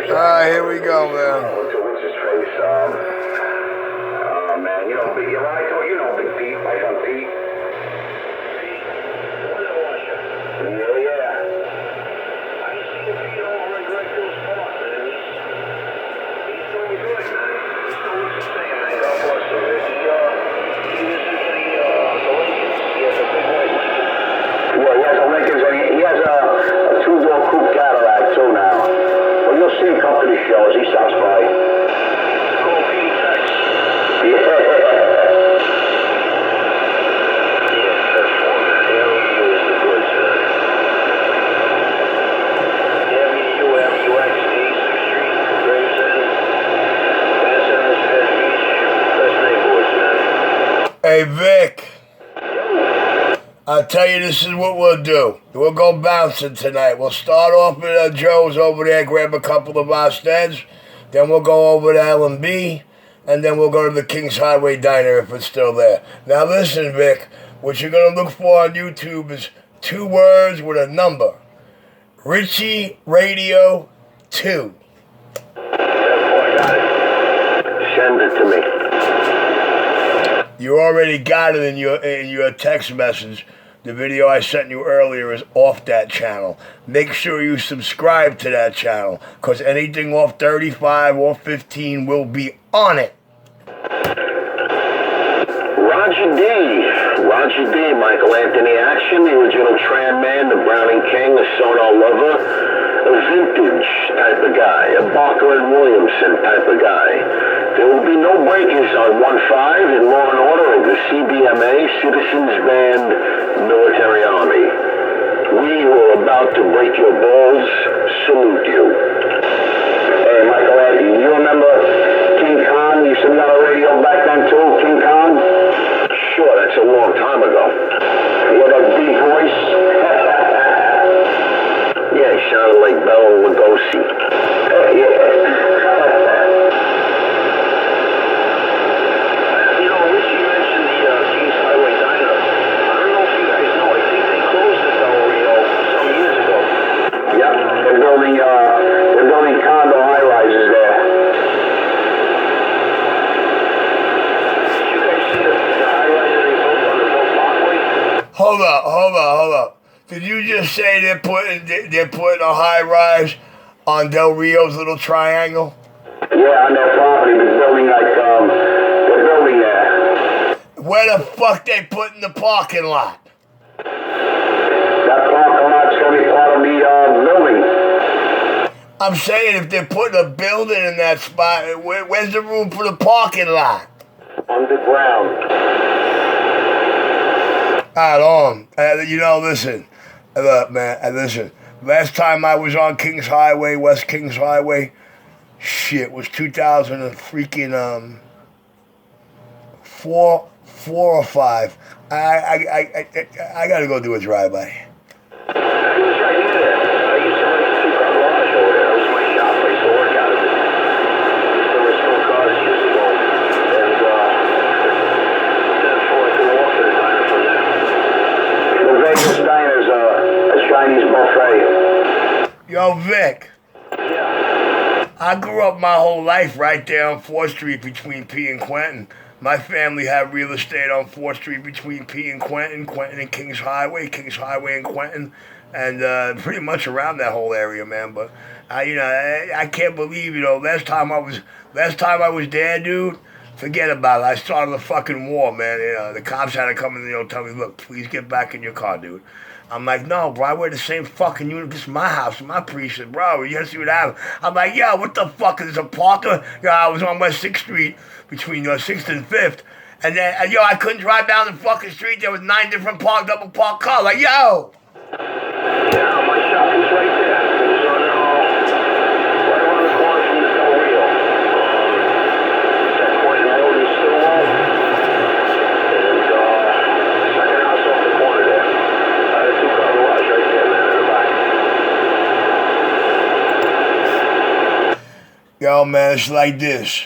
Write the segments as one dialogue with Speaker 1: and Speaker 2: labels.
Speaker 1: Alright, here we go, man.
Speaker 2: What's his face? Man, you know, Big Pete, my son Pete. Shows he stops by. Cool, Pete, thanks.
Speaker 1: Hey, Vic. I'll tell you, this is what we'll do. We'll go bouncing tonight. We'll start off at Joe's over there, grab a couple of our steads. Then we'll go over to L&B, and then we'll go to the Kings Highway Diner if it's still there. Now listen, Vic, what you're going to look for on YouTube is 2 words with a number. Richie Radio 2.
Speaker 2: Send it to me.
Speaker 1: You already got it in your text message. The video I sent you earlier is off that channel. Make sure you subscribe to that channel, because anything off 35 or 15 will be on it.
Speaker 2: Roger D, Michael Anthony Action, the original Tram Man, the Browning King, the Sonar Lover, a vintage type of guy, a Barker and Williamson type of guy. There will be no breakers on 1-5 in Law and Order of the CBMA, Citizens Band, Military Army. We who are about to break your balls salute you. Hey, Michael Anthony, you remember King Khan? You used to be on the radio back then too, King Khan? Sure, that's a long time ago. You had that deep voice? Yeah, he sounded like Bela Lugosi. Yeah. They're building condo high-rises there. Did you guys see the high-rises they built on the Mill Parkway?
Speaker 1: Hold up. Did you just say they're putting a high-rise on Del Rio's little triangle?
Speaker 2: Yeah, on their property. They're building they're building there.
Speaker 1: Where the fuck they put in the parking lot?
Speaker 2: That parking lot's going to be part of the building.
Speaker 1: I'm saying if they're putting a building in that spot, where's the room for the parking lot?
Speaker 2: Underground.
Speaker 1: Right on. Listen. Look, man, listen. Last time I was on Kings Highway, West Kings Highway, shit, was 2000 and freaking 4 or 5. I gotta go do a drive-by. Yo, Vic.
Speaker 2: Yeah.
Speaker 1: I grew up my whole life right there on 4th Street between P and Quentin. My family had real estate on 4th Street between P and Quentin and Kings Highway and Quentin, and pretty much around that whole area, man. But I can't believe, last time I was there, dude. Forget about it. I started a fucking war, man. The cops had to come and tell me, look, please get back in your car, dude. I'm like, no, bro, I wear the same fucking uniform. This is my house, my precinct, bro. You see what happened? I'm like, yo, what the fuck is this, a Parker? I was on West 6th Street between 6th and 5th. And then, I couldn't drive down the fucking street. There was 9 different double parked cars. Like, yo.
Speaker 2: Yeah, my shop is right there. It's on right around the corner from the Del Rio. That point in the road is still on. And second house off the corner there. The 2-car garage right there, man, in the back.
Speaker 1: Yo, man, it's like this.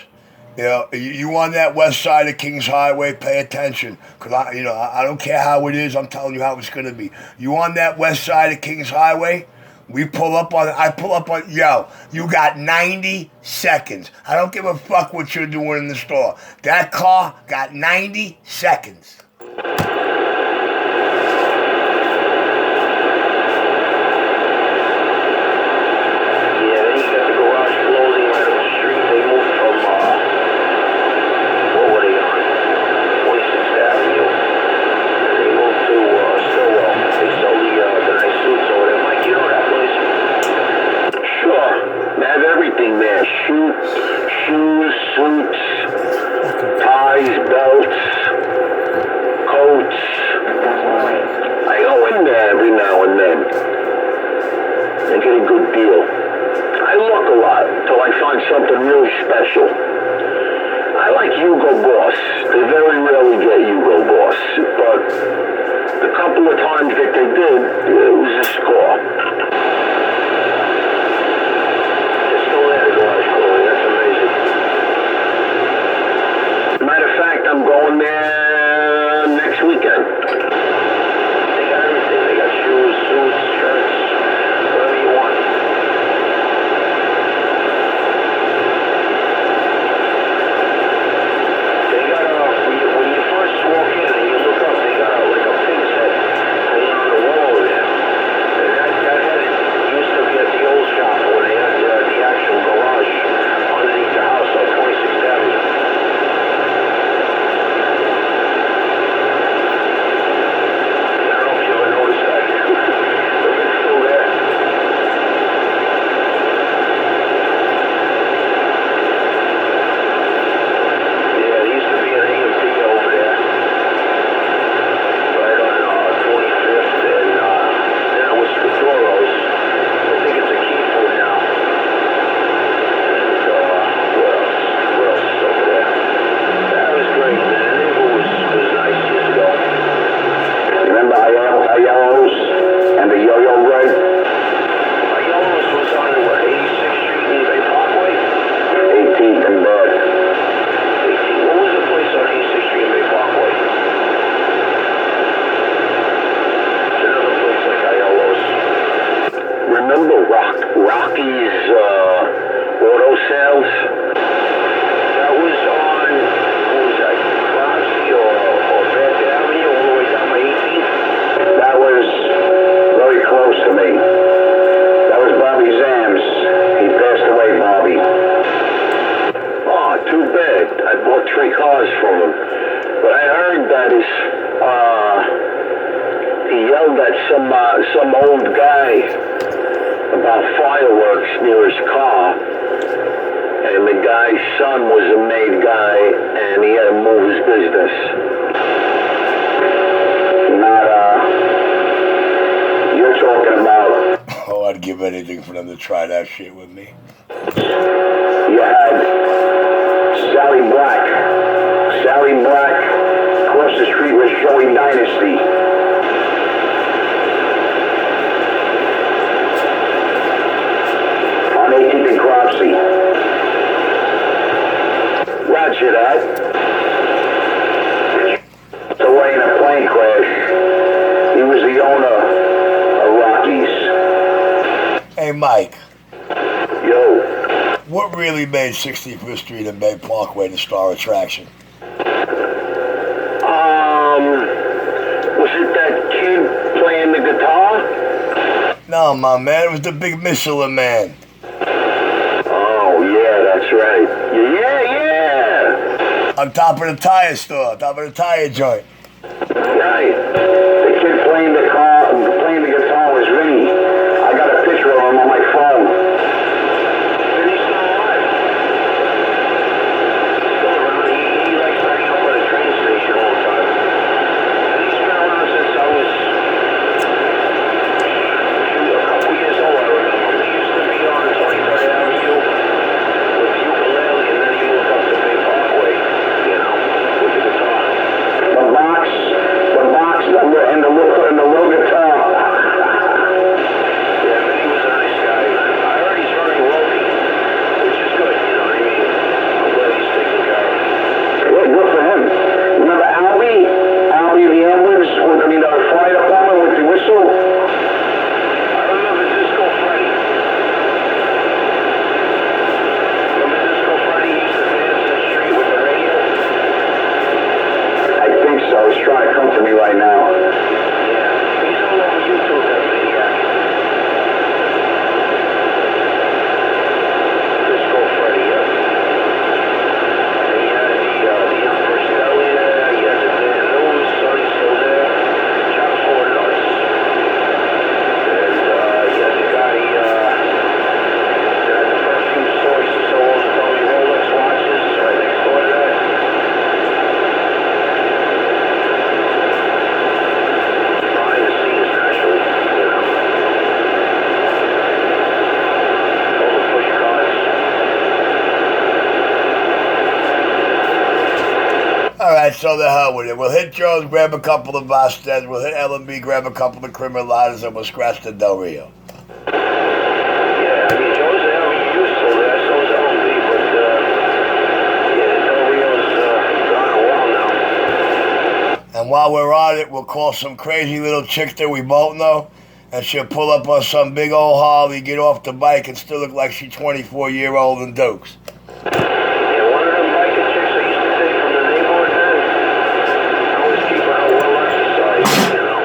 Speaker 1: You on that west side of Kings Highway, pay attention. Because, I don't care how it is, I'm telling you how it's going to be. You on that west side of Kings Highway, I pull up on, yo, you got 90 seconds. I don't give a fuck what you're doing in the store. That car got 90 seconds.
Speaker 2: Shoes, suits, ties, belts, coats. I go in there every now and then and get a good deal. I look a lot till I find something really special. I like Hugo Boss. They very rarely get Hugo Boss, but the couple of times that they did, it was a score. I'm going there next weekend. They got everything. They got shoes, suits, shirts, whatever you want. They got when you first walk in and you look up, they got like a pig's head hanging on the wall there. And that head used to be at the old shop where they had the actual garage underneath the house on 26th Avenue. Rocky's Auto Sales. That was on, what was that, Cropsey or Bath Avenue all the way down by 18th? That was very close to me. That was Bobby Zams. He passed away, Bobby. Oh, too bad. I bought 3 cars from him. But I heard that he yelled at some old guy about fireworks near his car, and the guy's son was a made guy, and he had to move his business. You're talking about...
Speaker 1: Oh, I'd give anything for them to try that shit with me.
Speaker 2: You had Sally Black. Sally Black, across the street was Joey Dynasty. In Cropsey. Roger that. Away in a plane crash. He was the owner of Rocky's.
Speaker 1: Hey, Mike.
Speaker 2: Yo.
Speaker 1: What really made 65th Street and Bay Parkway the star attraction?
Speaker 2: Was it that kid playing the guitar?
Speaker 1: No, my man. It was the big Michelin Man.
Speaker 2: That's right. Yeah.
Speaker 1: On top of the tire store, top of the tire joint.
Speaker 2: Right. The kid playing the guitar was Vinny. I got a picture of him on my phone. Vinny's still alive. He's still around. He likes hanging up at a train station all the time. And he's been around since I was a couple years old, I remember. He used to be on 23rd Avenue. The box
Speaker 1: so the hell with it. We'll hit Joe's, grab a couple of Vasquez. We'll hit L&B, grab a couple of Criminalitas, and we'll scratch the Del Rio.
Speaker 2: Yeah, I mean, Joe's a hell of a use, so that's so L&B, but, yeah, Del Rio's gone a while now.
Speaker 1: And while we're on it, we'll call some crazy little chick that we both know, and she'll pull up on some big old Harley, get off the bike, and still look like she's 24-year-old in Dukes.
Speaker 2: Yeah, one of them biker chicks I used to take from the neighborhood then, I was keeping her well exercised, you know.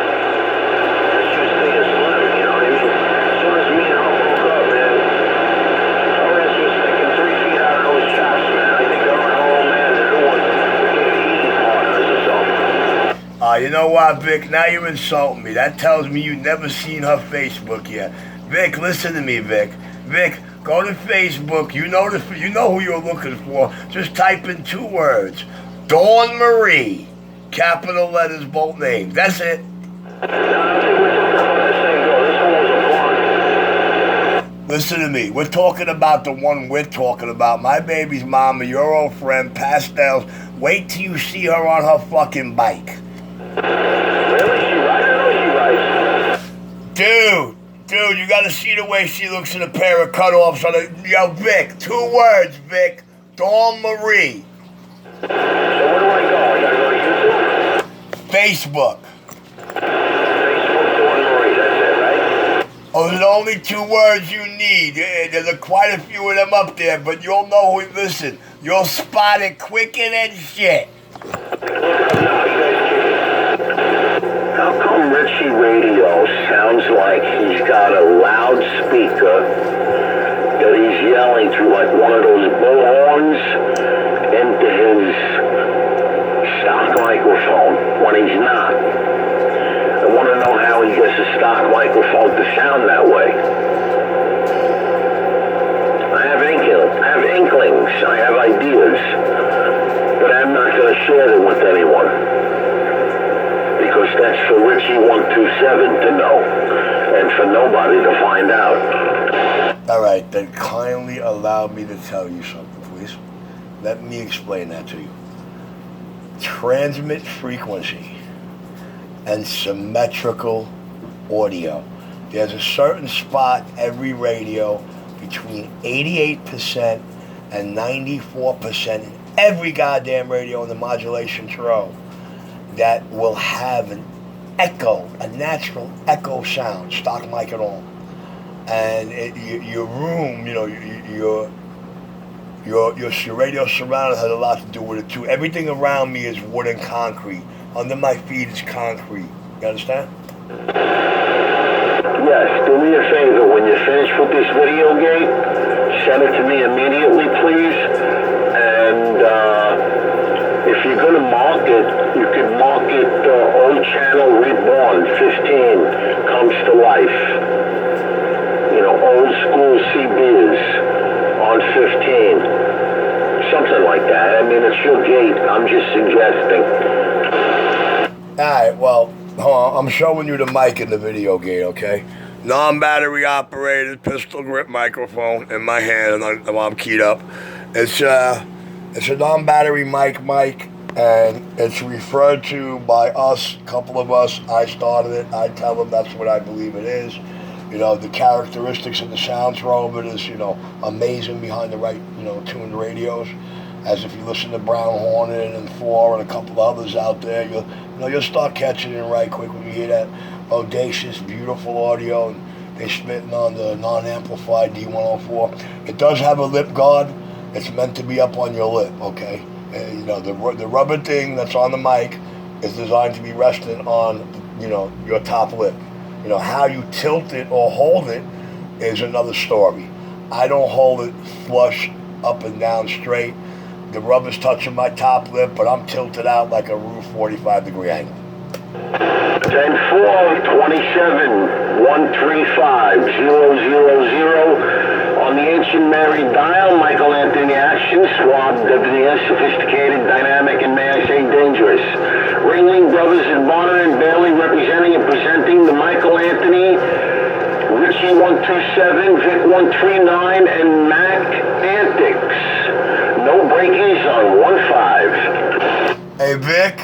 Speaker 2: She was staying slim, you know what I mean? As soon as me and her broke up, man, her ass was sticking 3 feet out of those chops, man. I think her and her old man, the new one, became eating partners or something.
Speaker 1: You know what, Vic? Now you're insulting me. That tells me you've never seen her Facebook yet. Vic, listen to me, Vic. Vic, go to Facebook. You know who you're looking for. Just type in 2 words. Dawn Marie. Capital letters, both names. That's it.
Speaker 2: No, I don't think we're talking about the same girl. This one was a blonde.
Speaker 1: Listen to me. We're talking about the one we're talking about. My baby's mama, your old friend, Pastels. Wait till you see her on her fucking bike.
Speaker 2: Really? She rides? I know she rides.
Speaker 1: Dude, you gotta see the way she looks in a pair of cutoffs on a... Yo, Vic, 2 words, Vic. Dawn Marie.
Speaker 2: So where do I go? I gotta go to YouTube?
Speaker 1: Facebook.
Speaker 2: Facebook, Dawn Marie, that's it, right?
Speaker 1: Oh, there's only 2 words you need. There's quite a few of them up there, but you'll know who... Listen, you'll spot it quicker than shit.
Speaker 2: How come Richie Radio sounds like he's got a loudspeaker that he's yelling through like one of those bullhorns into his stock microphone when he's not? I want to know how he gets a stock microphone to sound that way. I have inklings, I have ideas, but I'm not going to share them with anyone. Because that's for Richie 127 to know, and for nobody to find out.
Speaker 1: All right, then kindly allow me to tell you something, please. Let me explain that to you. Transmit frequency and symmetrical audio. There's a certain spot every radio between 88% and 94% in every goddamn radio in the modulation throw that will have an echo, a natural echo sound, stock mic and all. And your room, you know, your radio surround has a lot to do with it too. Everything around me is wood and concrete. Under my feet is concrete. You understand?
Speaker 2: Yes, do me a favor. When you're finished with this video game, send it to me immediately, please. And if you're going to mark it, you can mark it Old Channel Reborn 15 comes to life. You know, old school CBs on 15. Something like that. I mean, it's your gate. I'm just suggesting.
Speaker 1: Alright, well, hold on. I'm showing you the mic in the video gate, okay? Non-battery operated pistol grip microphone in my hand while I'm keyed up. It's a non-battery mic, and it's referred to by us, a couple of us. I started it. I tell them that's what I believe it is. You know, the characteristics of the sound throw of it is, you know, amazing behind the right, you know, tuned radios. As if you listen to Brown Hornet and 4 and a couple of others out there, you'll start catching it right quick when you hear that audacious, beautiful audio, and they're spitting on the non-amplified D104. It does have a lip guard. It's meant to be up on your lip, okay? You know, the rubber thing that's on the mic is designed to be resting on, you know, your top lip. You know, how you tilt it or hold it is another story. I don't hold it flush up and down straight. The rubber's touching my top lip, but I'm tilted out like a roof 45-degree angle.
Speaker 2: 10-4-27-135-000 on the Ancient Mary dial. Michael Anthony Action, Swab WDS, sophisticated, dynamic, and may I say dangerous. Ringling Brothers and Bonner and Bailey representing and presenting the Michael Anthony, Richie 127, Vic 139, and Mac Antics. No breakies on 1-5.
Speaker 1: Hey, Vic?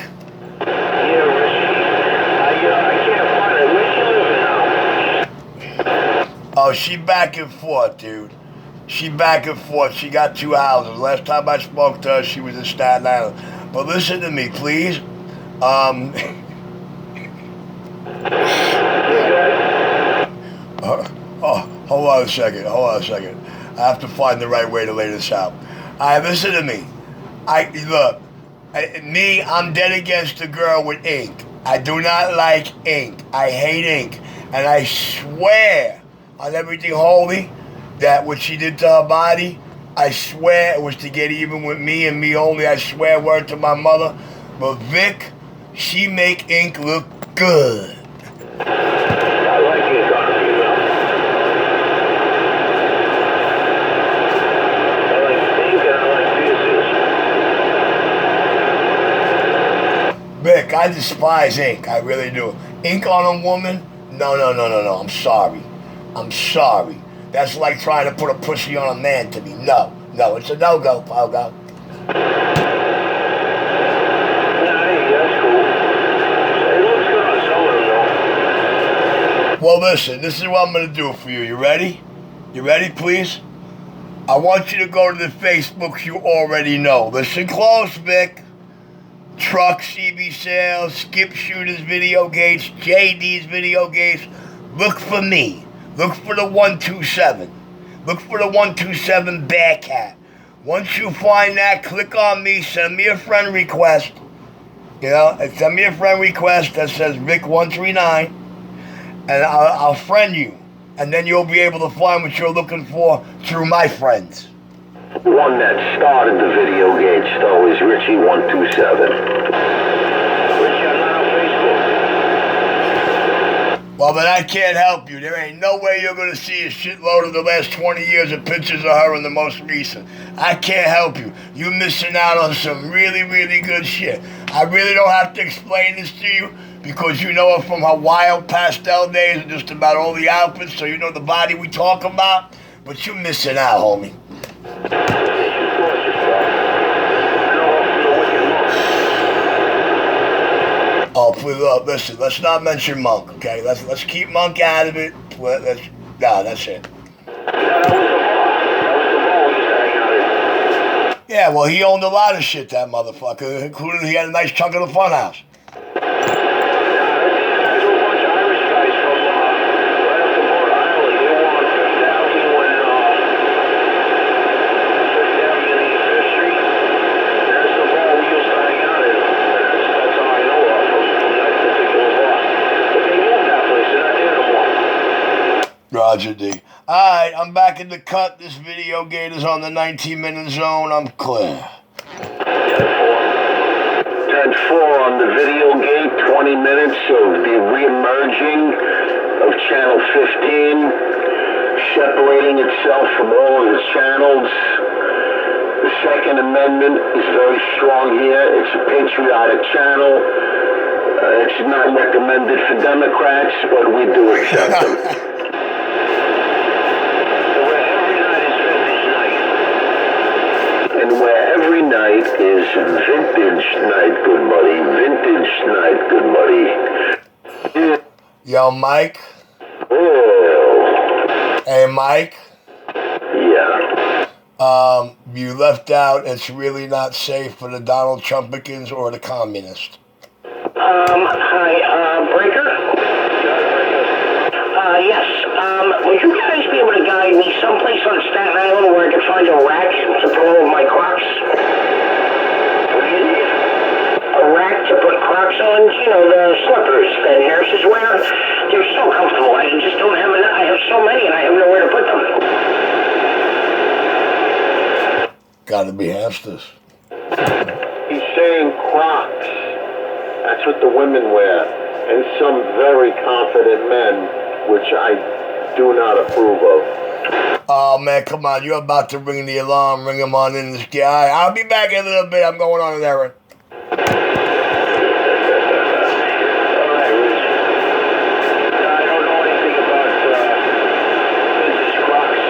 Speaker 2: Yeah, Richie. I can't find it. Where's she living now?
Speaker 1: Oh, she back and forth, dude. She back and forth. She got 2 houses. Last time I spoke to her, she was in Staten Island. But listen to me, please. Hold on a second. I have to find the right way to lay this out. All right, listen to me. I'm dead against the girl with ink. I do not like ink. I hate ink. And I swear on everything holy that what she did to her body, I swear it was to get even with me and me only. I swear word to my mother. But Vic, she make ink look good.
Speaker 2: I like ink on a female. I like ink and I like piercings.
Speaker 1: Vic, I despise ink. I really do. Ink on a woman? No. I'm sorry. That's like trying to put a pussy on a man to me. No, it's a no-go, Pogo. Well, listen, this is what I'm going to do for you. You ready? You ready, please? I want you to go to the Facebooks you already know. Listen close, Vic. Truck CB Sales, Skip Shooters Video Gates, JD's Video Gates. Look for me. Look for the 127. Look for the 127 Bearcat. Once you find that, click on me, send me a friend request. Send me a friend request that says Vic139, and I'll friend you. And then you'll be able to find what you're looking for through my friends.
Speaker 2: The one that started the video gates, though, is Richie127. Richie, I'm not on Facebook.
Speaker 1: Well, then I can't help you. There ain't no way you're going to see a shitload of the last 20 years of pictures of her and the most recent. I can't help you. You're missing out on some really, really good shit. I really don't have to explain this to you because you know her from her wild pastel days and just about all the outfits, so you know the body we talk about. But you're missing out, homie. Oh, please, listen, let's not mention Monk, okay? Let's keep Monk out of it. That's it. Yeah, well, he owned a lot of shit, that motherfucker, including he had a nice chunk of the funhouse. Roger D. Alright, I'm back in the cut. This video gate is on the 19-minute zone. I'm clear.
Speaker 2: 10-4 on the video gate, 20 minutes of the re-emerging of Channel 15, separating itself from all of the channels. The Second Amendment is very strong here. It's a patriotic channel. It's not recommended for Democrats, but we do accept them. And where every night is vintage night, good buddy. Vintage night, good buddy.
Speaker 1: Yo, Mike?
Speaker 2: Oh.
Speaker 1: Hey, Mike?
Speaker 2: Yeah.
Speaker 1: You left out, it's really not safe for the Donald Trumpicans or the communists.
Speaker 3: Hi, Breaker? Yes. Would you guys be able to guide me someplace on Staten Island where I could find a rack to put all of my Crocs?
Speaker 2: What do you need?
Speaker 3: A rack to put Crocs on? You know, the slippers that nurses wear? They're so comfortable. I just don't have enough. I have so many and I have nowhere to put them.
Speaker 1: Gotta be hamsters.
Speaker 2: He's saying Crocs. That's what the women wear. And some very confident men, which I do not approve of.
Speaker 1: Oh, man, come on. You're about to ring the alarm. Ring him on in this guy. I'll be back in a little bit. I'm going on an errand.
Speaker 2: All right, Rich. I don't know anything about vintage Crocs.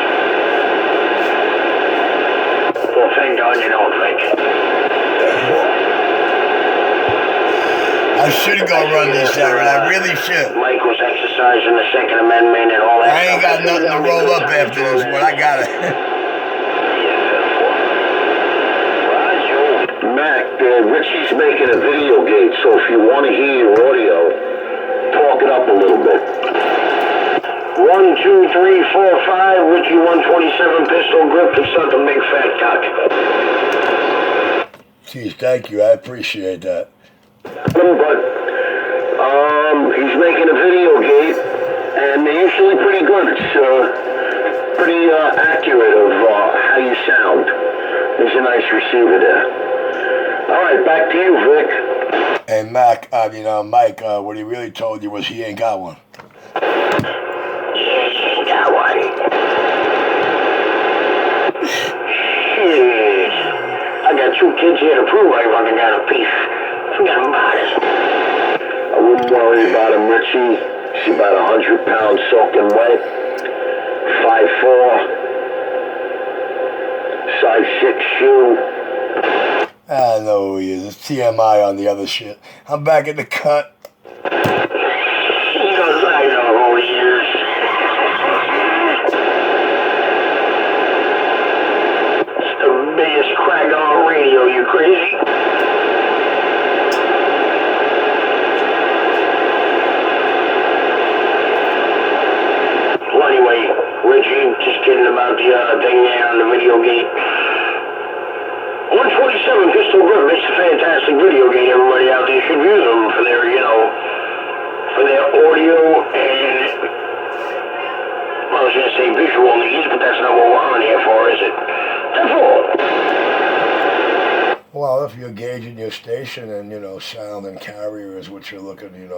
Speaker 3: Well, thank God you don't think.
Speaker 1: I should go run these down. I really should.
Speaker 3: Mike was exercising the Second Amendment and all that.
Speaker 1: I ain't got nothing to roll up after this one. I got it.
Speaker 2: Mac, Richie's making a video gate, so if you want to hear your audio, talk it up a little bit. 1, 2, 3, 4, 5, Richie 127 pistol grip to suck a big fat cock.
Speaker 1: Geez, thank you. I appreciate that.
Speaker 2: But he's making a video gate, and they're usually pretty good. It's pretty accurate of how you sound. There's a nice receiver there. All right, back to you, Vic.
Speaker 1: And Mac, Mike, what he really told you was he ain't got one.
Speaker 3: Yes, he ain't got one. Shit. I got 2 kids here to prove I fucking got a piece. Forget about it.
Speaker 2: I wouldn't worry about him, Richie. He's about 100 pounds soaking wet. 5'4", size 6 shoe.
Speaker 1: I know who he is. It's TMI on the other shit. I'm back in the cut.
Speaker 3: He goes, I know who he is. It's the biggest crack on radio, you crazy? Well, anyway, Richie, just kidding about the thing there on the video gate. 127 Pistol Grip makes a fantastic video game. Everybody out there should use them for their, for their audio and, well, I was going to say visual needs, but that's not what we're on here for, is it? Therefore.
Speaker 1: Well, if you're gauging your station and, sound and carrier is what you're looking,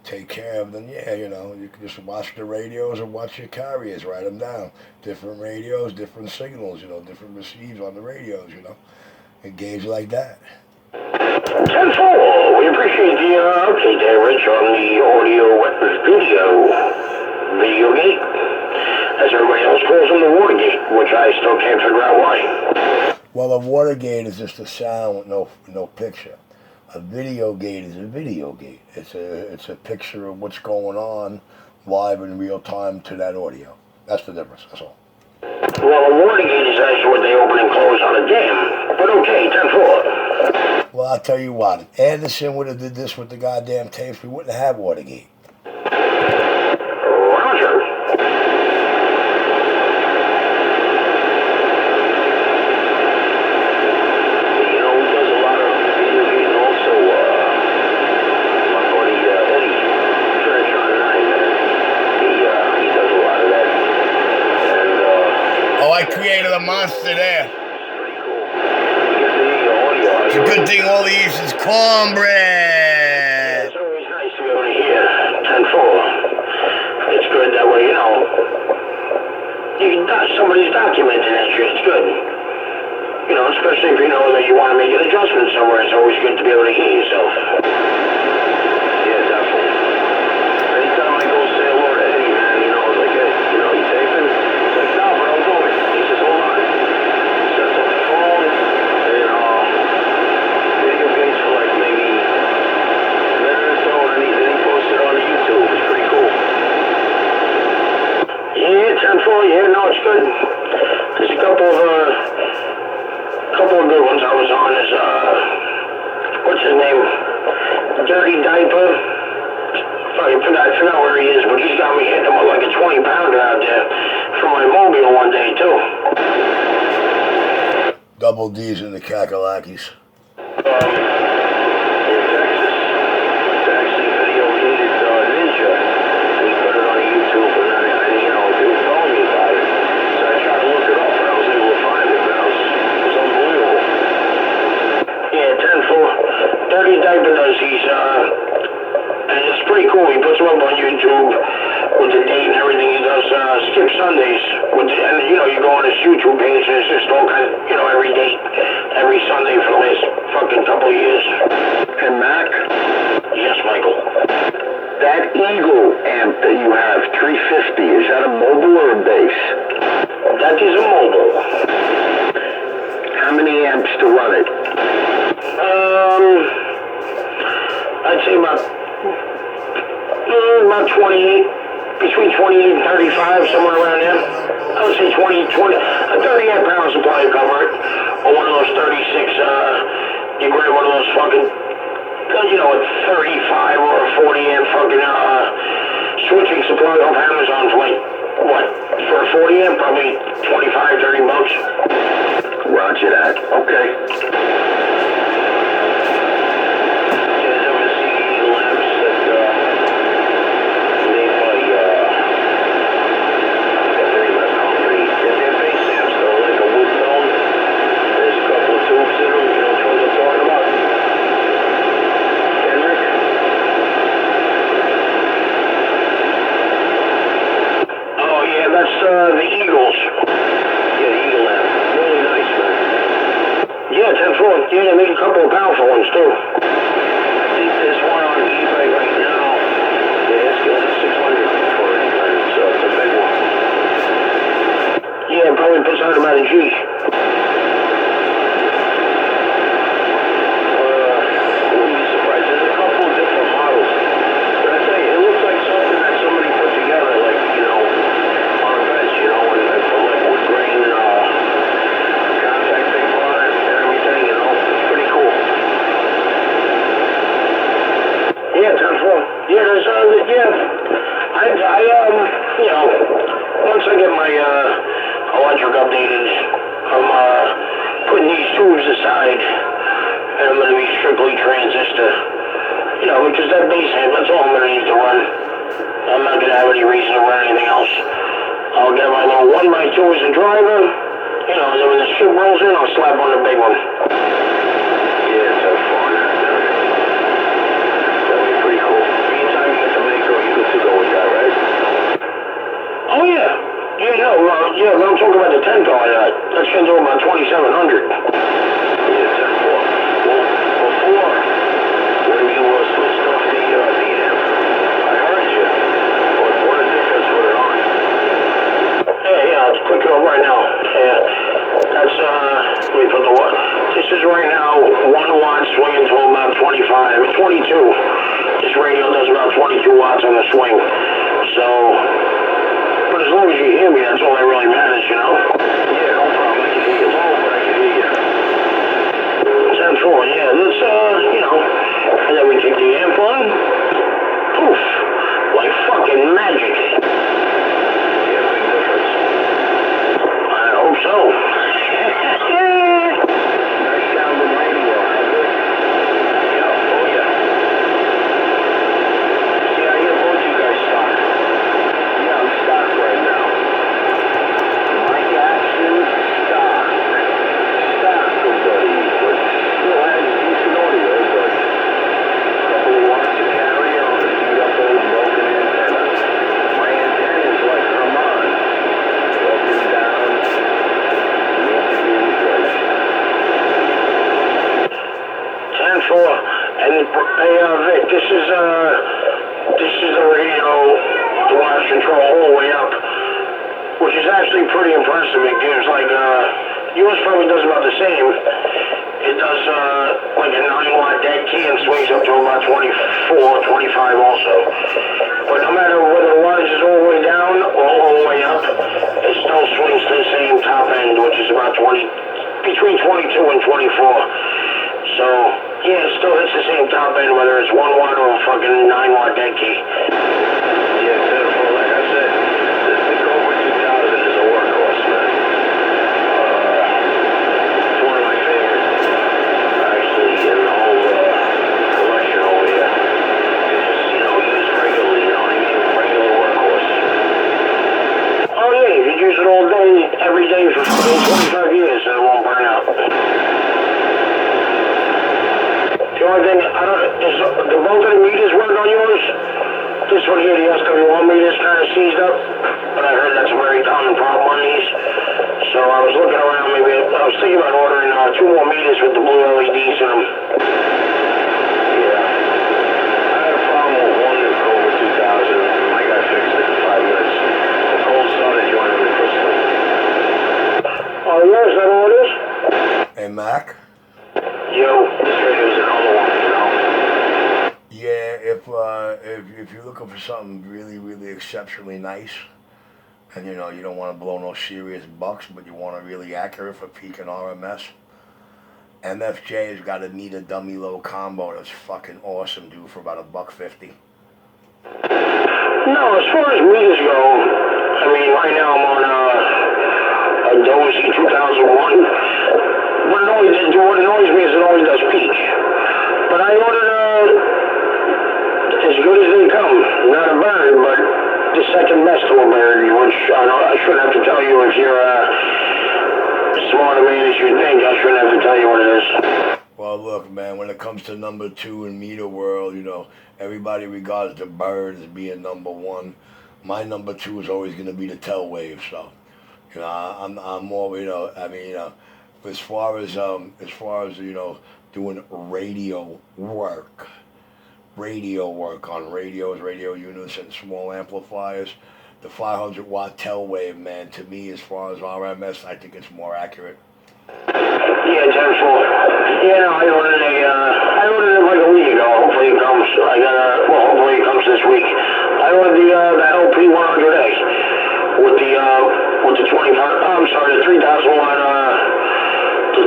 Speaker 1: take care of, then yeah, you can just watch the radios or watch your carriers, write them down. Different radios, different signals, different receives on the radios, Engage like that.
Speaker 3: 10-4. We appreciate the update there, Rich, on the audio video gate. As everybody else calls them, the Watergate, which I still can't figure out why.
Speaker 1: Well, a Watergate is just a sound with no picture. A video gate is a video gate. It's a picture of what's going on live in real time to that audio. That's the difference, that's all.
Speaker 3: Well, a Watergate is actually what they open and close on a dam. But okay, 10-4.
Speaker 1: Well, I'll tell you what. If Anderson would have did this with the goddamn tapes, we wouldn't have Watergate.
Speaker 3: Roger. He does a lot of video games also. My buddy Eddie, Church on 9, he does a lot of that. And,
Speaker 1: Oh, I created a monster there.
Speaker 3: pretty cool. You get the audio.
Speaker 1: It's a good thing all he eats is cornbread.
Speaker 3: It's always nice to be able to hear 10-4. It's good that way, somebody's documenting that shit. It's good. Especially if you know that you want to make an adjustment somewhere. It's always good to be able to hear yourself. Yeah, definitely. Anytime I go say hello to Eddie, man, it's like, hey, you taping? It's like, no, but I'm doing it. He says, hold on. He sets up the phone, video games for like maybe a minute or so, and then he posts it on YouTube. It's pretty cool. Yeah, 10-4, yeah, no, it's good. There's a couple of good ones I was on. Is what's his name? Dirty Diaper. Sorry, I forgot where he is, but he's got me hitting him with like a 20-pounder out there for my mobile one day too.
Speaker 1: Double D's in the Kakalakis.
Speaker 3: In Texas, it's actually video gated Ninja. We put it on YouTube, and then they were telling me about it. So I tried to look it up, and I was able to find it, man. It was unbelievable. Yeah, 10-4. Dirty Diaper does. And it's pretty cool. He puts them up on YouTube with the date and everything. He does Skip Sundays. You go on his YouTube page, and it's just all kind of, every date, every Sunday for the last fucking couple of years.
Speaker 2: And Mac?
Speaker 3: Yes, Michael.
Speaker 2: That Eagle amp that you have, 350, is that a mobile or a bass?
Speaker 3: That is a mobile.
Speaker 2: How many amps to run it?
Speaker 3: I'd I'd say about 28, between 28 and 35, somewhere around there. I would say 20, 38 pounds would probably cover it. Or one of those 36, you grab one of those fucking, you know, a 35 or a 40 amp fucking, switching supply off Amazon for like, what, for a 40 amp, probably 25, 30 bucks.
Speaker 2: Roger that. Okay.
Speaker 3: The Eagles. Yeah, the Eagle lamp. Really nice, man. Yeah, 10-4. Yeah, they make a couple of powerful ones, too. I think there's one on eBay right now. Yeah, it's going to 600 for it, and it's a big one. Yeah, probably puts out about a G. Wouldn't be surprised. There's a couple of different models. But I tell you, it looks like something that somebody put together, like, you know, you know, and put like wood grain, contact tape on it and everything, you know, it's pretty cool. Yeah, 10-4. Yeah, there's, yeah, you know, once I get my, electric updated, I'm, putting these tubes aside, and I'm gonna be strictly transistor, you know, because that bass amp, that's all I'm gonna need to run. I'm not gonna have any reason to run anything else. I'll get my little 1x2 as a driver, you know, and then when the shit rolls in, I'll slap on the big one. Yeah, it's so fun. That'll be pretty cool. Anytime you get the Mako, you get to go with that, right? Oh, yeah. Yeah, no, yeah, when I'm talking about the 10 car, that's going to do about 2,700. Yeah, 10-4. Well, before, when you switched off the amp, I heard you, but what a difference put it on. Yeah, let's click it up right now. Yeah, that's, let me put the what? This is right now 1 watt swinging to about 22. This radio does about 22 watts on the swing. So, but as long as you hear me, that's all that really matters, you know? Yeah, no problem. I can hear you low, but I can hear you. 10-4, yeah, this, you know, and then we take the amp on. Poof, like fucking magic. So, nice sounding radio, has it? Yeah, oh yeah. See, I hear both you guys stock. Yeah, I'm stock right now. Mike Action, stock. Stock, buddy. But still has decent audio, but a couple of watts of carrier on a beat up old broken antenna. My antenna is like Herman. Broken down. 10-4, and hey, Vic, this is the radio, the wireless control all the way up, which is actually pretty impressive. It gives like, yours probably does about the same. It does, like a 9-watt dead key and swings up to about 24, 25 also. But no matter whether the wattage is all the way down or all the way up, it still swings to the same top end, which is about between 22 and 24. So, yeah, it still hits the same top end, whether it's 1 watt or a fucking 9-watt dead key. Yeah, beautiful. Like I said, the Cobra 2000 is a workhorse, man. It's one of my favorites, actually, in the whole collection over here. It's just, you know, used regularly, you know what I mean? Regular workhorse. Oh, yeah, you could use it all day, every day for 25 years, and it won't burn out. The only thing, I don't, is the both of the meters work on yours? This one here, the SW1 meter is kind of seized up, but I heard that's a very common problem on these. So I was looking around, maybe, I was thinking about ordering 2 more meters with the blue LEDs in them. Yeah. I had a problem with one in Cobra 2000, and my guy fixed it in 5 minutes. The cold started joining the crystal. Oh, yeah, is that all it is?
Speaker 1: Hey, Mac?
Speaker 3: Yo, this radio's another one, you know?
Speaker 1: Yeah, if you're looking for something really, really exceptionally nice, and you don't want to blow no serious bucks, but you want a really accurate for peak and RMS, MFJ has got a meet a dummy low combo that's fucking awesome, dude, for about $1.50.
Speaker 3: No, as far as meters go, I mean, right now I'm on a Dozy 2001. What annoys me is it always does peak. But I ordered as good as they come. Not a bird, but the second best to a bird, which I shouldn't have to tell you if you're smarter man as you think. I shouldn't have to tell you what it is.
Speaker 1: Well, look, man, when it comes to number two in meter world, everybody regards the bird as being number one. My number two is always going to be the tail wave. So, I'm more, as far as doing radio work on radios, radio units, and small amplifiers, the 500-watt tail wave, man, to me, as far as RMS, I think it's more accurate.
Speaker 3: Yeah, 10-4. Yeah, no, I ordered it like a week ago. Hopefully it comes. Hopefully it comes this week. I ordered the LP 100A with the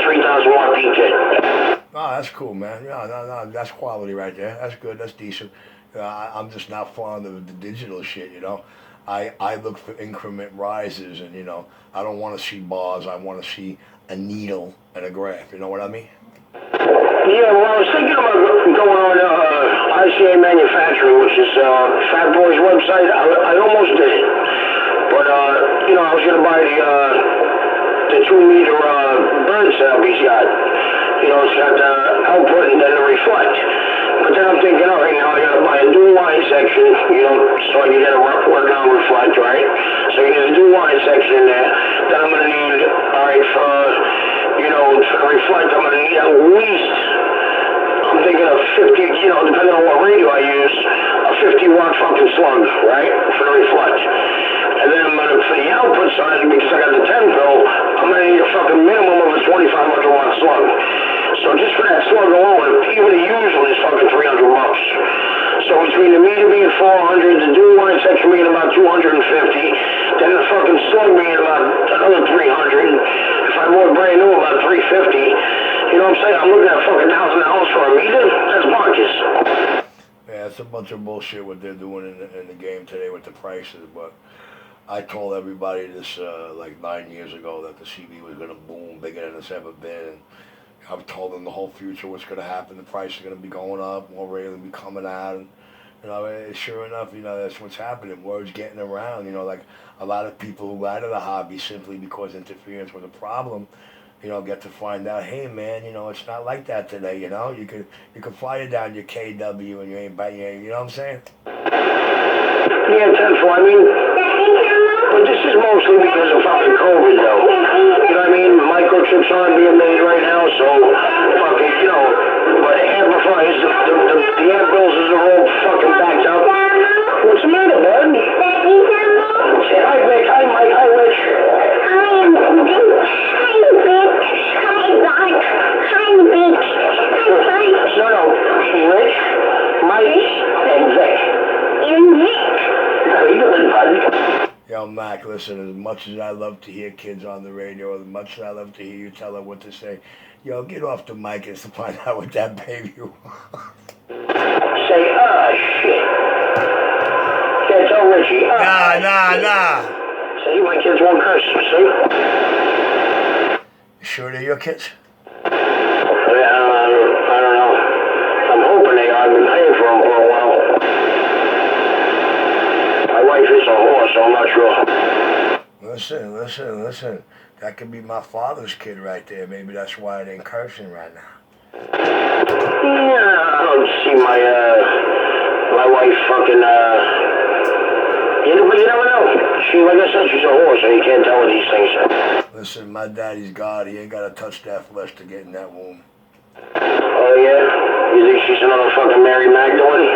Speaker 3: 3,000 watt peak kit.
Speaker 1: Oh, that's cool, man. Yeah, no, that's quality right there. That's good. That's decent. I'm just not fond of the digital shit, I look for increment rises, and I don't want to see bars. I want to see a needle and a graph. You know what I mean?
Speaker 3: Yeah, well, I was thinking about going on ICA Manufacturing, which is Fat Boy's website. I almost did it, but I was gonna buy the 2-meter bird setup he's got. It's got the output and then the reflect. But then I'm thinking, all right, now I gotta buy a dual line section, so I can get a work on reflect, right? So I get a dual line section in there. Then I'm gonna need, all right, for the reflect, I'm gonna need at least, I'm thinking of 50, depending on what radio I use, a 50-watt fucking slug, right, for the reflect. And then for the output side, because I got the 10-pill, I'm gonna need a fucking minimum of a 2,500-watt slug. So just for that slug alone, even the usual is fucking $300. So between the meter being 400, the dual line section being about 250, then the fucking slug being about another 300. If I bought brand new, about 350. You know what I'm saying? I'm looking at fucking $1,000 for a meter. That's market.
Speaker 1: Yeah, it's a bunch of bullshit what they're doing in the game today with the prices, but I told everybody this like 9 years ago that the CB was going to boom bigger than it's ever been. I've told them the whole future, what's going to happen. The price is going to be going up, more radio will be coming out. And, sure enough, that's what's happening. Word's getting around. Like a lot of people who got out of the hobby simply because interference was a problem, get to find out, hey, man, it's not like that today, You can fly it down your KW and you ain't biting, you know what I'm saying?
Speaker 3: Yeah, 10-4. I mean, but this is mostly because of fucking COVID, though. You know what I mean? Microchips aren't being made right now, so fucking, but amplifiers, the amp bills are all fucking backed up. What's the matter, bud? Say hi, Vic. Hi, Mike. Hi, Rich.
Speaker 4: Hi, Vic.
Speaker 3: No, Rich, Mike, and Vic. How you doing, bud?
Speaker 1: Yo, Mac, listen, as much as I love to hear kids on the radio, as much as I love to hear you tell them what to say, get off the mic and find out what that baby wants.
Speaker 3: Say, shit. Yeah, tell Richie.
Speaker 1: Nah.
Speaker 3: See, my kids won't curse, see?
Speaker 1: Sure they're your kids?
Speaker 3: I don't know. I'm hoping they are. I've been paying for them for a while. My wife is a horse, so I'm not sure.
Speaker 1: Listen. That could be my father's kid right there. Maybe that's why it ain't cursing right now.
Speaker 3: Yeah, I don't see my wife fucking, but you never know. Like I said, she's a horse, so you can't tell her these things.
Speaker 1: Listen, my daddy's God. He ain't got to touch that flesh to get in that womb.
Speaker 3: Oh, yeah? You think she's another fucking Mary Magdalene?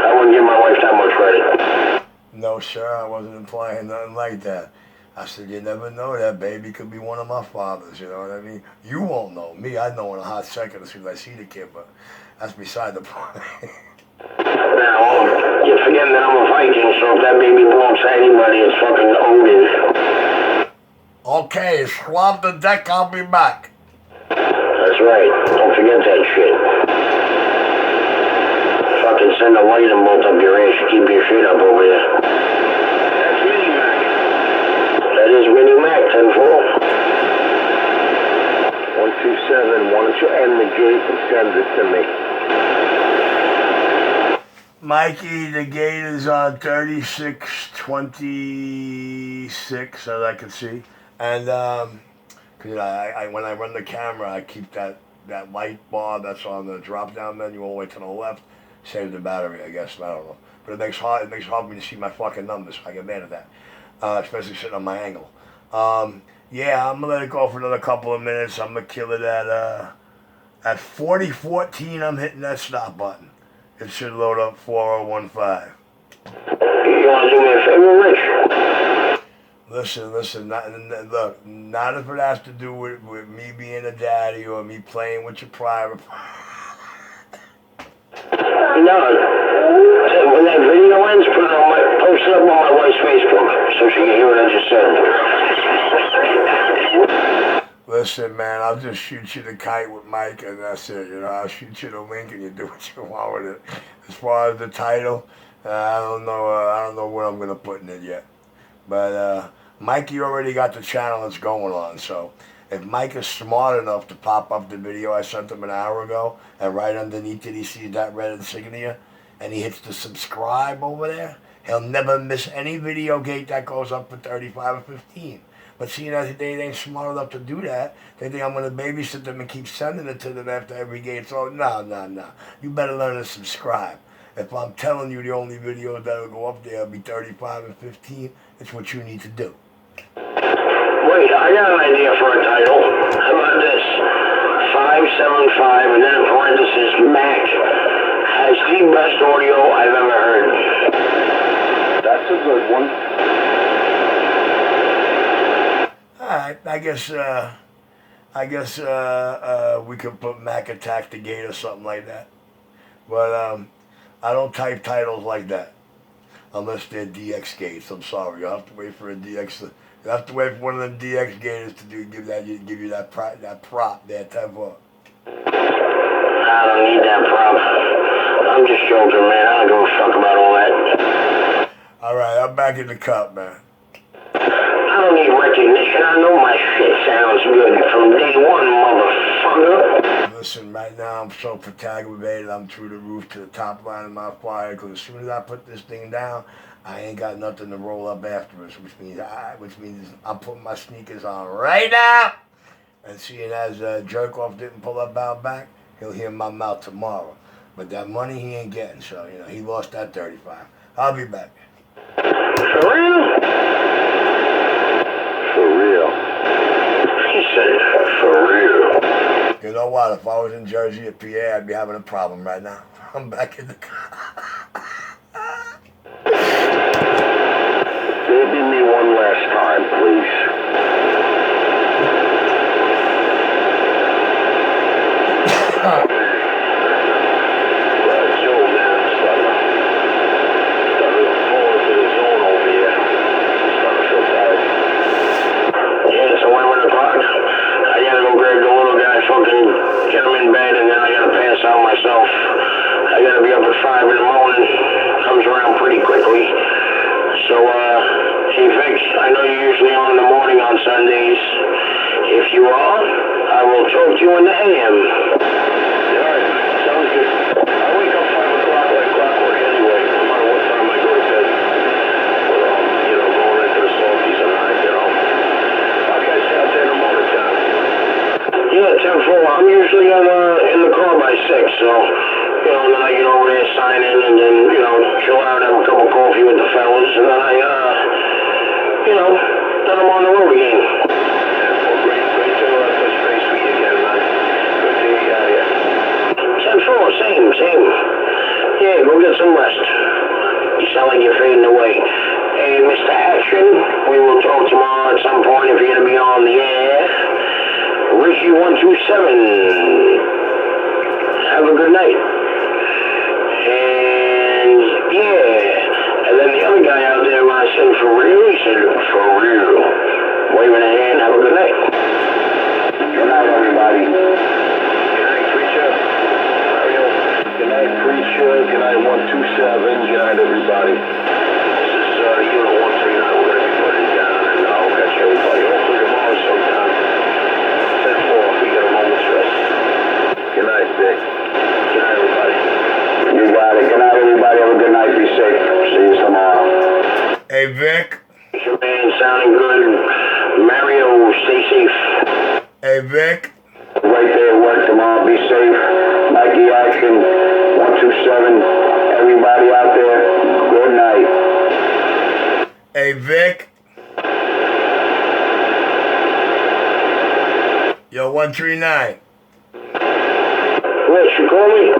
Speaker 3: I wouldn't give my wife that much credit.
Speaker 1: No, sir, I wasn't implying nothing like that. I said, you never know, that baby could be one of my fathers, you know what I mean? You won't know. Me, I know in a hot second as soon as I see the kid, but that's beside the point.
Speaker 2: Now, you're forgetting that I'm a Viking, so if that baby belongs to anybody, it's fucking Odin.
Speaker 1: Okay, swab the deck, I'll be back.
Speaker 2: That's right. Don't forget that shit. Fucking send a lightning bolt up your ass. Keep your shit up over there. That's Mini Mac. That is Mini Mac, 10-4. 127, why don't you end the gate and send it to me?
Speaker 1: Mikey, the gate is on 3626, as I can see. And, you know, I when I run the camera, I keep that light bar that's on the drop-down menu all the way to the left. Save the battery, I guess. I don't know. But it makes it hard for me to see my fucking numbers. I get mad at that. Especially sitting on my angle. Yeah, I'm going to let it go for another couple of minutes. I'm going to kill it at 4014. I'm hitting that stop button. It should load up 4015.
Speaker 2: You want to do me a favor, Rich?
Speaker 1: Listen, not if it has to do with me being a daddy or me playing with your private.
Speaker 2: No. When that video ends, post it up on my wife's Facebook so she can hear what I just said.
Speaker 1: Listen, man, I'll just shoot you the kite with Mike and that's it. You know, I'll shoot you the link and you do what you want with it. As far as the title, I don't know what I'm gonna put in it yet. But Mike, you already got the channel that's going on. So if Mike is smart enough to pop up the video I sent him an hour ago, and right underneath it he sees that red insignia, and he hits the subscribe over there, he'll never miss any video gate that goes up for 35 or 15. But seeing as they ain't smart enough to do that, they think I'm going to babysit them and keep sending it to them after every game. So, no. You better learn to subscribe. If I'm telling you the only videos that will go up there will be 35 and 15, it's what you need to do.
Speaker 2: Wait, I got an idea for a title. How about this? 575 and then in parentheses, Mac has the best audio I've ever heard. That's a good one.
Speaker 1: Alright, I guess we could put Mac Attack the Gate or something like that. But I don't type titles like that unless they're DX gates. I'm sorry, you'll have to wait for a DX. You have to wait for one of them DX gators to give you that prop there, type of.
Speaker 2: I don't need that prop. I'm just joking, man. I don't give a fuck about all that.
Speaker 1: All right, I'm back in the cup, man.
Speaker 2: I don't need recognition. I know my shit sounds good from day one, motherfucker.
Speaker 1: Listen, right now I'm so aggravated. I'm through the roof to the top line of my flyer because as soon as I put this thing down, I ain't got nothing to roll up afterwards, which means I'm putting my sneakers on right now. And seeing as Jerkoff didn't pull up out back, he'll hear my mouth tomorrow. But that money he ain't getting, so you know he lost that 35. I'll be back.
Speaker 2: For real? For real. He said for real.
Speaker 1: You know what? If I was in Jersey or PA, I'd be having a problem right now. I'm back in the car.
Speaker 2: Maybe me one last time, please. Get him in bed and then I gotta pass out myself. I gotta be up at 5 in the morning. Comes around pretty quickly. So, hey Vic, I know you're usually on in the morning on Sundays. If you are, I will talk to you in the AM. Alright, sounds good. I wake up 5 o'clock like clockwork anyway, no matter what time I go to bed. But, going into the Salties and I'll catch you out there in the morning time. Yeah, 10-4. I'm usually in the car by 6, so, and then I get over there, sign in, and then, chill out, have a cup of coffee with the fellas, and then then I'm on the road again. Well, great to touch base with you again, man. Good to hear you out here. 10-4, same. Yeah, go get some rest. You sound like you're fading away. Hey, Mr. Action, we will talk tomorrow at some point if you're going to be on the air. Richie 127. Have a good night. And
Speaker 3: said, for real? He said, for real. Waving a hand, have a good night. Good night, everybody. Good night, Preacher. Mario. Good night, Preacher. Good night, 127. Good night, everybody. This is Unit 139. We're going to be putting it down, and I'll catch everybody. Hopefully tomorrow sometime. 10-4 if we get a moment's rest. Good night, Vic. Good night, everybody.
Speaker 2: You got it. Good night, everybody. Have a good night. Be safe. See you tomorrow.
Speaker 1: Hey, Vic.
Speaker 3: Your man sounding good. Mario, stay safe.
Speaker 1: Hey, Vic.
Speaker 2: Right there at work tomorrow. Be safe. Mikey Action, 127. Everybody out there, good night.
Speaker 1: Hey, Vic. Yo, 139.
Speaker 3: Rich, you call me?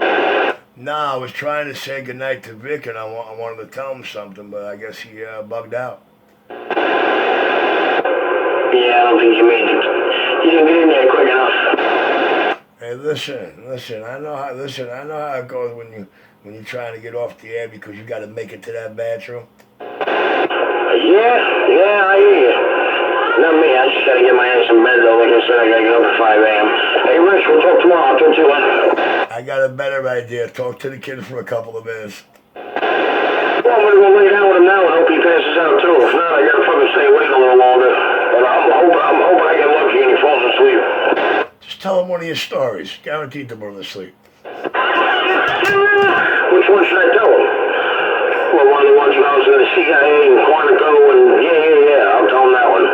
Speaker 1: Nah, I was trying to say goodnight to Vic, and I wanted to tell him something, but I guess he bugged out.
Speaker 3: Yeah, I don't think you made it. You didn't get in there quick enough.
Speaker 1: Hey, listen. I know how it goes when you're trying to get off the air because you got to make it to that bathroom.
Speaker 3: Yeah, I hear you. Not me, I just gotta get my ass in bed though. Like I said, I gotta get up at 5 a.m. Hey, Rich, we'll talk tomorrow. I'll talk to you later.
Speaker 1: I got a better idea. Talk to the kid for a couple of minutes.
Speaker 3: Well, I'm gonna go lay down with him now and hope he passes out too. If not, I gotta fucking stay awake a little longer. But I'm hoping I get lucky and he falls asleep.
Speaker 1: Just tell him one of your stories. Guaranteed to put him to sleep.
Speaker 3: Which one should I tell him? Well, one of the ones when I was in the CIA and Quantico and yeah, I'll tell him that one.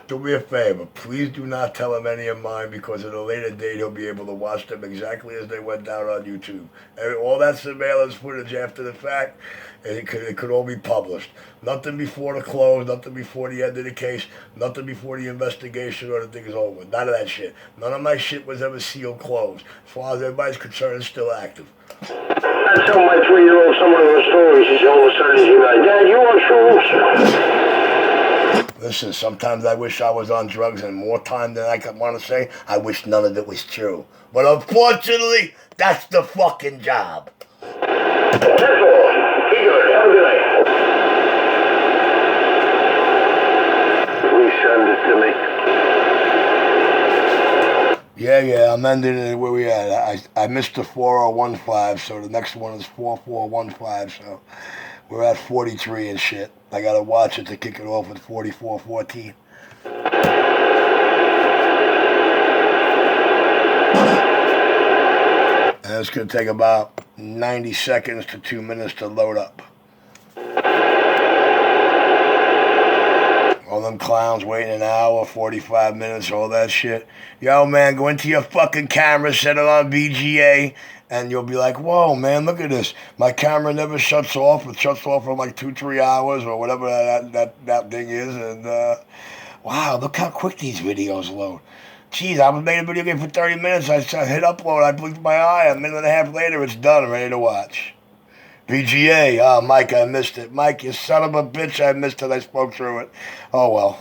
Speaker 1: Do me a favor. Please do not tell him any of mine because at a later date he'll be able to watch them exactly as they went down on YouTube. All that surveillance footage after the fact, it could all be published. Nothing before the close, nothing before the end of the case, nothing before the investigation or the thing is over. None of that shit. None of my shit was ever sealed closed. As far as everybody's concerned, it's still active.
Speaker 3: I tell my 3-year-old some of her stories. She's all of a sudden she's like, Dad, you on shrooms?
Speaker 1: Listen, sometimes I wish I was on drugs and more time than I could want to say. I wish none of it was true. But unfortunately, that's the fucking job.
Speaker 3: That's all. Be good. Have a good night. Please send it to me.
Speaker 1: Yeah, I'm ending it where we at. I missed the 4015, so the next one is 4415, so we're at 43 and shit. I gotta watch it to kick it off with 4414. And it's gonna take about 90 seconds to 2 minutes to load up. All them clowns waiting an hour, 45 minutes, all that shit. Yo, man, go into your fucking camera, set it on VGA, and you'll be like, whoa, man, look at this. My camera never shuts off. It shuts off for like 2-3 hours or whatever that thing is. And, wow, look how quick these videos load. Jeez, I was making a video game for 30 minutes. I hit upload. I blinked my eye. A minute and a half later, it's done. I'm ready to watch. VGA, Mike, I missed it. Mike, you son of a bitch, I missed it. I spoke through it. Oh, well.